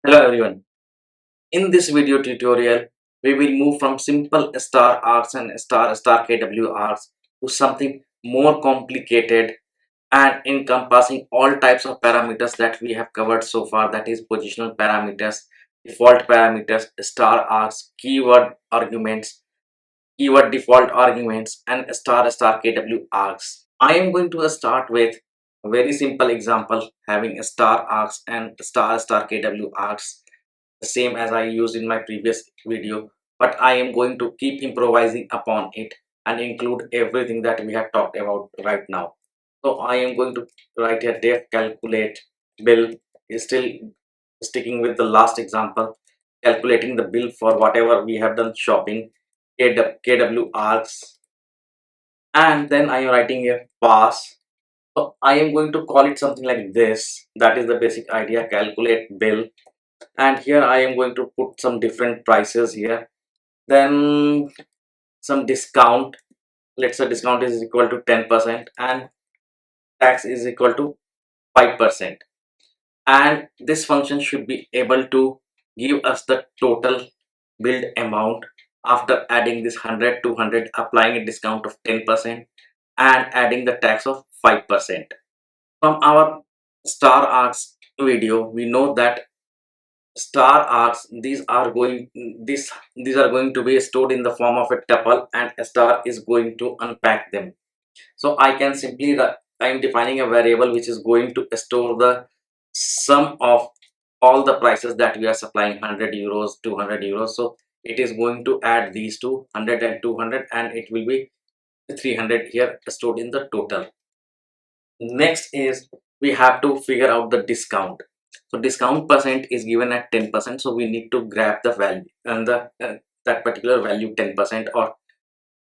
Hello everyone. In this video tutorial, we will move from simple star arcs and star kw arcs to something more complicated and encompassing all types of parameters that we have covered so far, that is positional parameters, default parameters, star arcs, keyword default arguments, and star kw arcs. I am going to start with a very simple example having a star arcs and star kw arcs, the same as I used in my previous video, but I am going to keep improvising upon it and include everything that we have talked about right now. So I am going to write here def calculate bill, is still sticking with the last example, calculating the bill for whatever we have done shopping, kw arcs, and then I am writing here pass. So I am going to call it something like this. That is the basic idea, calculate bill, and here I am going to put some different prices here, then some discount. Let's say discount is equal to 10% and tax is equal to 5%, and this function should be able to give us the total billed amount after adding this 100 200, applying a discount of 10% and adding the tax of 5%. From our star arcs video, we know that star arcs, these are going to be stored in the form of a tuple, and a star is going to unpack them. So I can simply I am defining a variable which is going to store the sum of all the prices that we are supplying, 100 euros, 200 euros. So it is going to add these two, 100 and 200, and it will be 300 here stored in the total. Next is we have to figure out the discount. So discount percent is given at 10%, so we need to grab the value and the that particular value, 10% or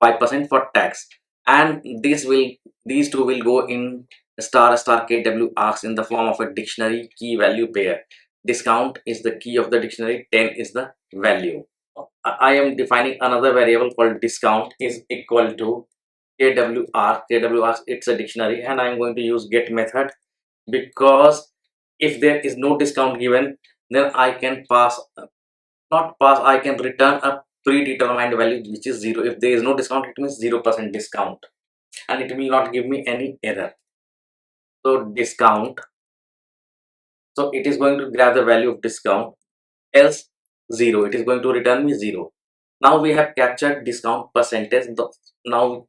5% for tax, and these two will go in star kw arcs in the form of a dictionary key value pair. Discount is the key of the dictionary, 10 is the value. I am defining another variable called discount is equal to kwr. It's a dictionary, and I'm going to use get method, because if there is no discount given, then I can pass, not pass, I can return a predetermined value which is 0. If there is no discount, it means 0% discount, and it will not give me any error. So discount, so it is going to grab the value of discount, else 0, it is going to return me 0. Now we have captured discount percentage. Now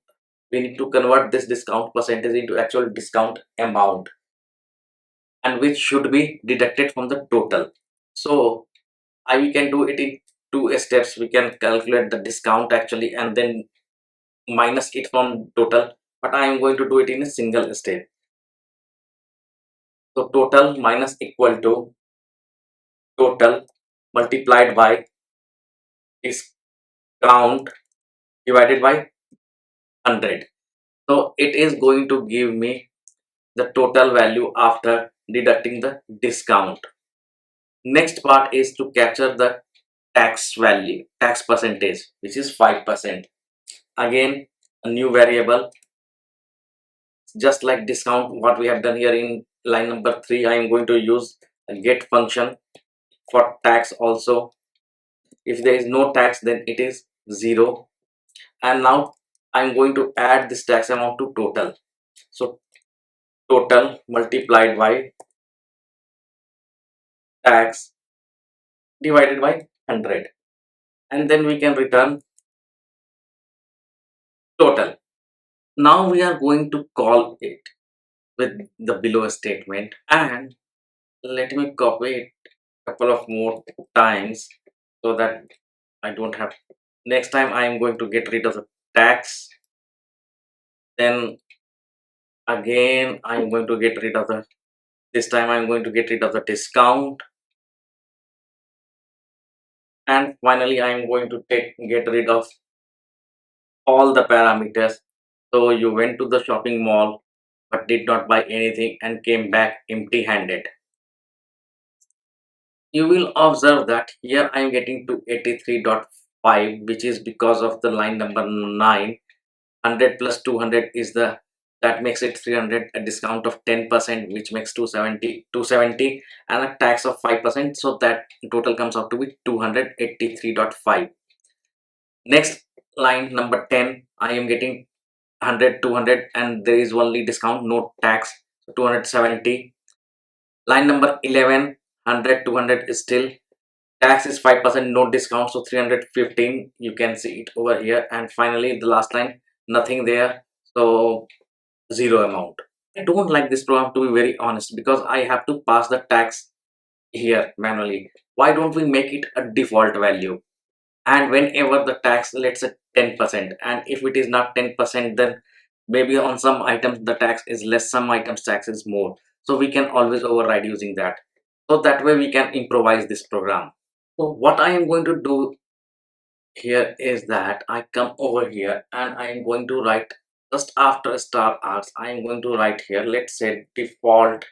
we need to convert this discount percentage into actual discount amount, and which should be deducted from the total. So we can do it in two steps. We can calculate the discount actually and then minus it from total, but I am going to do it in a single step. So total minus equal to total multiplied by discount divided by 100. So it is going to give me the total value after deducting the discount. Next part is to capture the tax value, tax percentage, which is 5%. Again, a new variable, just like discount what we have done here in line number 3. I am going to use a get function for tax also. If there is no tax, then it is 0, and now I'm going to add this tax amount to total. So total multiplied by tax divided by 100, and then we can return total. Now we are going to call it with the below statement, and let me copy it a couple of more times so that I don't have, next time I am going to get rid of the tax, then again I am going to get rid of the, this time I am going to get rid of the discount, and finally I am going to get rid of all the parameters. So you went to the shopping mall but did not buy anything and came back empty handed. You will observe that here I am getting to 83.5, which is because of the line number 9. 100 plus 200 is the that makes it 300, a discount of 10% which makes 270, and a tax of 5%, so that total comes out to be 283.5. Next line number 10, I am getting 100, 200, and there is only discount, no tax, so 270. Line number 11, 100, 200 is still, tax is 5%, no discount, so 315, you can see it over here. And finally the last line, nothing there, so zero amount. I don't like this program, to be very honest, because I have to pass the tax here manually. Why don't we make it a default value? And whenever the tax, let's say 10%, and if it is not 10%, then maybe on some items the tax is less, some items tax is more, so we can always override using that. So that way we can improvise this program. So what I am going to do here is that I come over here and I am going to write, just after star args, I am going to write here, let's say default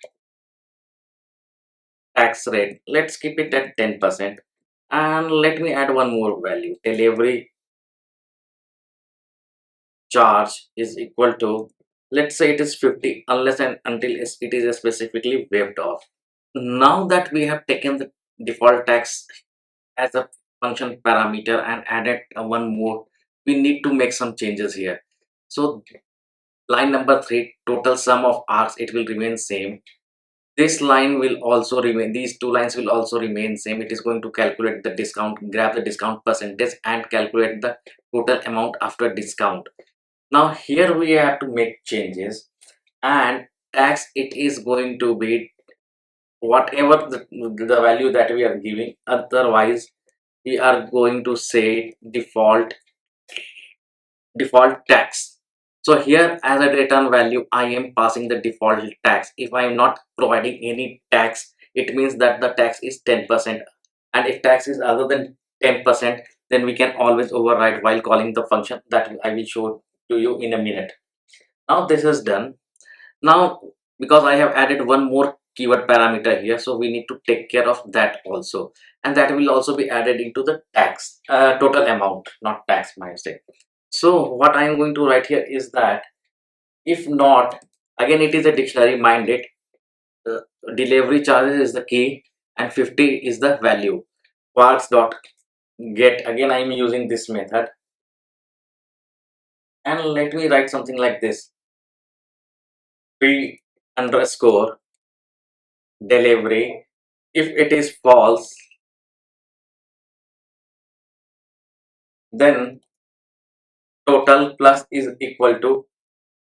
tax rate, let's keep it at 10%. And let me add one more value, delivery charge is equal to, let's say it is 50, unless and until it is specifically waived off. Now that we have taken the default tax as a function parameter and added one more, we need to make some changes here. So line number 3, total sum of arcs, it will remain same. This line will also remain, these two lines will also remain same. It is going to calculate the discount, grab the discount percentage and calculate the total amount after discount. Now here we have to make changes, and tax, it is going to be whatever the value that we are giving, otherwise we are going to say default tax. So here as a return value I am passing the default tax. If I am not providing any tax, it means that the tax is 10%, and if tax is other than 10%, then we can always override while calling the function that I will show to you in a minute. Now this is done. Now because I have added one more keyword parameter here, so we need to take care of that also, and that will also be added into the tax total amount, not tax, my mistake. So what I am going to write here is that if not, again it is a dictionary, mind it, uh, delivery charges is the key and 50 is the value. Kwargs dot get, again I am using this method, and let me write something like this, p underscore delivery. If it is false, then total plus is equal to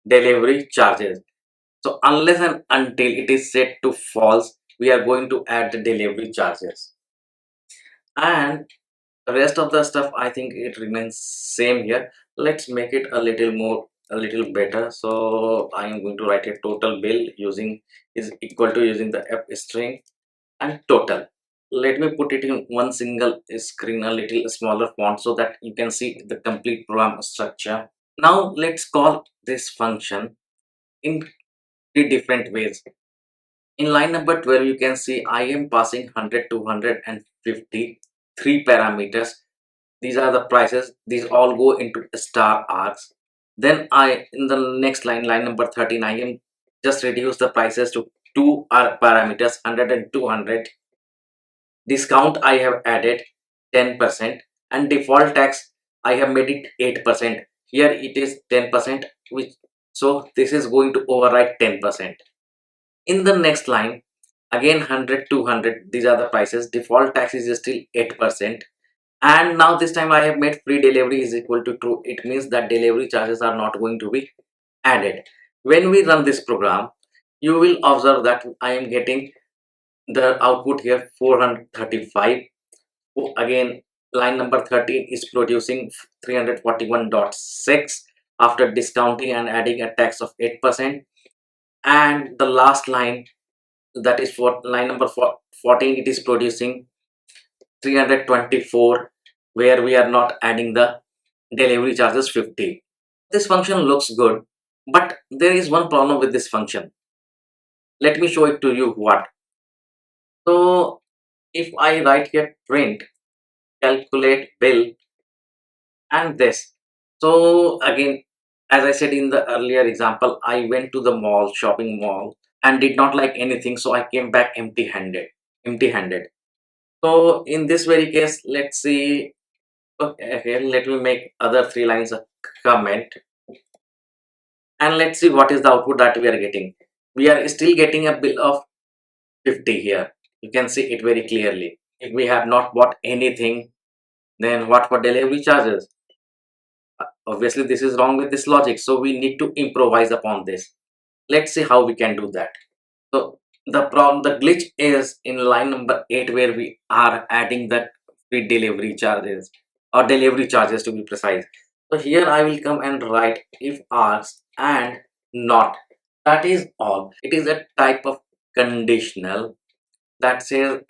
delivery charges. So unless and until it is set to false, we are going to add the delivery charges, and the rest of the stuff I think it remains same here. Let's make it a little better. So I am going to write a total bill using is equal to, using the f string and total. Let me put it in one single screen, a little smaller font, so that you can see the complete program structure. Now let's call this function in three different ways. In line number 12, you can see I am passing 100, 250, three parameters. These are the prices. These all go into star arcs. Then in the next line, line number 13, I am just reduce the prices to two arc parameters, 100 and 200. Discount I have added 10%, and default tax I have made it 8%. Here it is 10%, which, so this is going to override 10%. In the next line, again 100, 200, these are the prices. Default tax is still 8%. And now this time I have made free delivery is equal to true. It means that delivery charges are not going to be added. When we run this program, you will observe that I am getting the output here 435. Again, line number 13 is producing 341.6 after discounting and adding a tax of 8%. And the last line, that is for line number 14, it is producing 324, where we are not adding the delivery charges 50. This function looks good, but there is one problem with this function. Let me show it to you what. So if I write here print calculate bill and this, so again As I said in the earlier example, I went to the mall, shopping mall, and did not like anything, so I came back empty handed. So in this very case, let's see. Okay, let me make other three lines of comment, and let's see what is the output that we are getting. We are still getting a bill of 50 here. You can see it very clearly. If we have not bought anything, then what for delivery charges? Obviously, this is wrong with this logic, so we need to improvise upon this. Let's see how we can do that. So the glitch is in line number 8, where we are adding the free delivery charges, or delivery charges to be precise. So here I will come and write if args and not. That is all. It is a type of conditional that says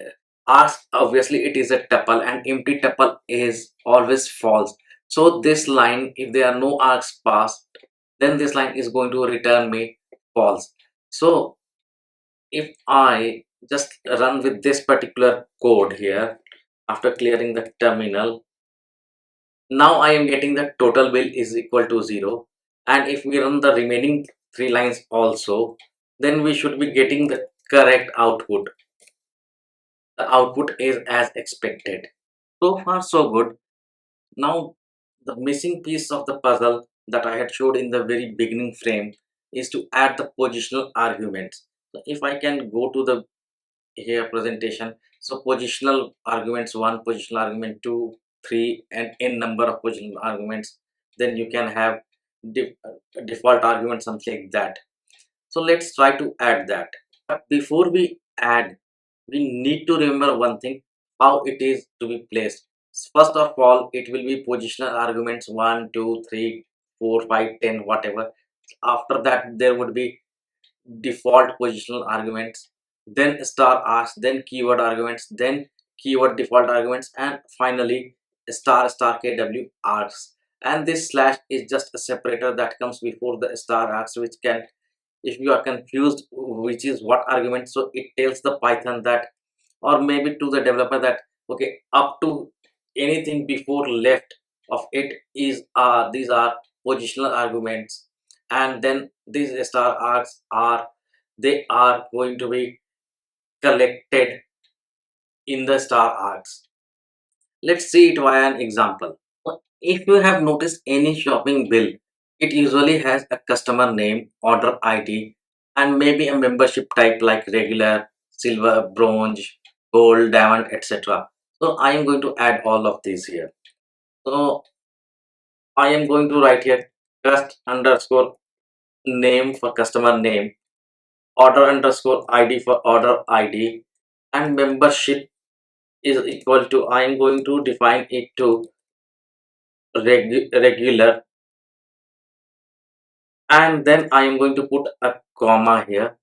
ask. Obviously it is a tuple, and empty tuple is always false. So this line, if there are no args passed, then this line is going to return me false. So if I just run with this particular code here, after clearing the terminal, now I am getting the total bill is equal to 0. And if we run the remaining three lines also, then we should be getting the correct output. The output is as expected. So far so good. Now the missing piece of the puzzle that I had showed in the very beginning frame is to add the positional arguments. So if I can go to the here presentation, so positional arguments 1, positional argument 2, 3, and n number of positional arguments, then you can have default argument, something like that. So let's try to add that. But before we add, we need to remember one thing, how it is to be placed. First of all, it will be positional arguments 1, 2, 3, 4, 5, 10, whatever. After that, there would be default positional arguments, then star args, then keyword arguments, then keyword default arguments, and finally star star kw args. And this slash is just a separator that comes before the star args, which can, if you are confused which is what argument, so it tells the python that, or maybe to the developer that, okay, up to anything before left of it is these are positional arguments, and then these star args are, they are going to be collected in the star args. Let's see it via an example. If you have noticed any shopping bill, it usually has a customer name, order id, and maybe a membership type like regular, silver, bronze, gold, diamond, etc. So I am going to add all of these here. So I am going to write here cust underscore name for customer name, order underscore id for order id, and membership is equal to, I am going to define it to regular, and then I am going to put a comma here,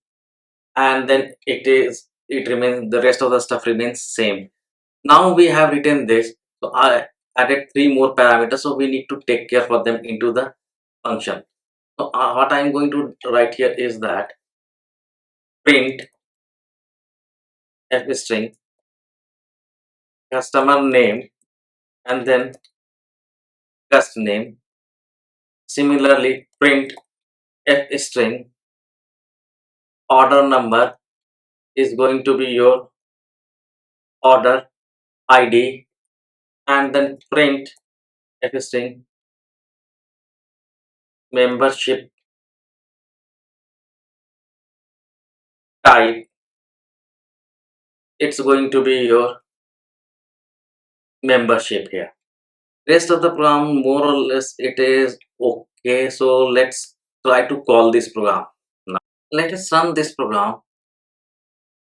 and then it remains, the rest of the stuff remains same. Now we have written this, so I added three more parameters, so we need to take care for them into the function. So what I am going to write here is that print f string customer name, and then cust name. Similarly, print f string order number is going to be your order id, and then print f string membership type, it's going to be your membership here. Rest of the program more or less it is okay. So let's try to call this program now. Let us run this program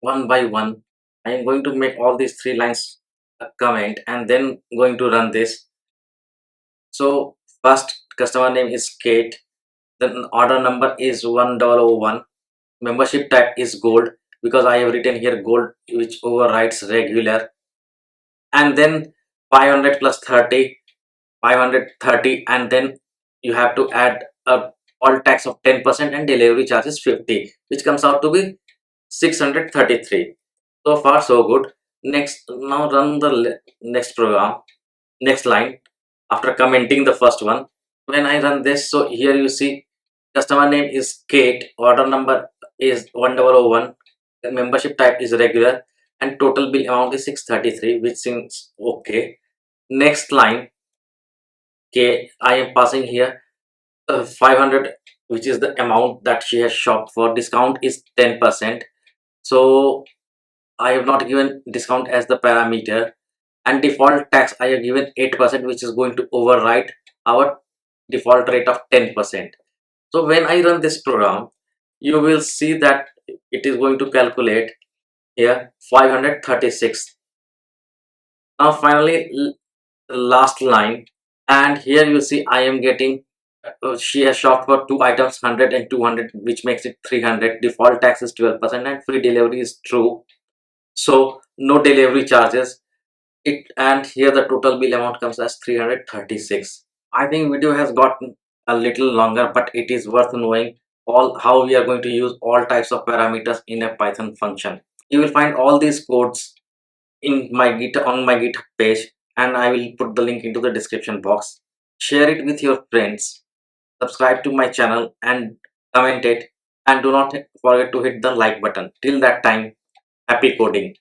one by one. I am going to make all these three lines a comment, and then going to run this. So first customer name is Kate, then order number is 1001, membership type is gold because I have written here gold, which overrides regular, and then 500 plus 30, 530, and then you have to add a all tax of 10% and delivery charges 50, which comes out to be 633. So far so good. Next, now run the next program, next line, after commenting the first one. when I run this, so here you see customer name is Kate, order number is 1001, the membership type is regular, and total bill amount is 633, which seems okay. Next line, okay, I am passing here 500, which is the amount that she has shopped for. Discount is 10%. So I have not given discount as the parameter, and default tax I have given 8%, which is going to override our default rate of 10%. So when I run this program, you will see that it is going to calculate here 536. Now finally last line, and here you see I am getting she has shopped for two items, 100 and 200, which makes it 300. Default tax is 12% and free delivery is true, so no delivery charges. It, and here the total bill amount comes as 336. I think video has gotten a little longer, but it is worth knowing all how we are going to use all types of parameters in a Python function. You will find all these codes in my git on my GitHub page, and I will put the link into the description box. Share it with your friends, subscribe to my channel and comment it, and do not forget to hit the like button. Till that time, happy coding.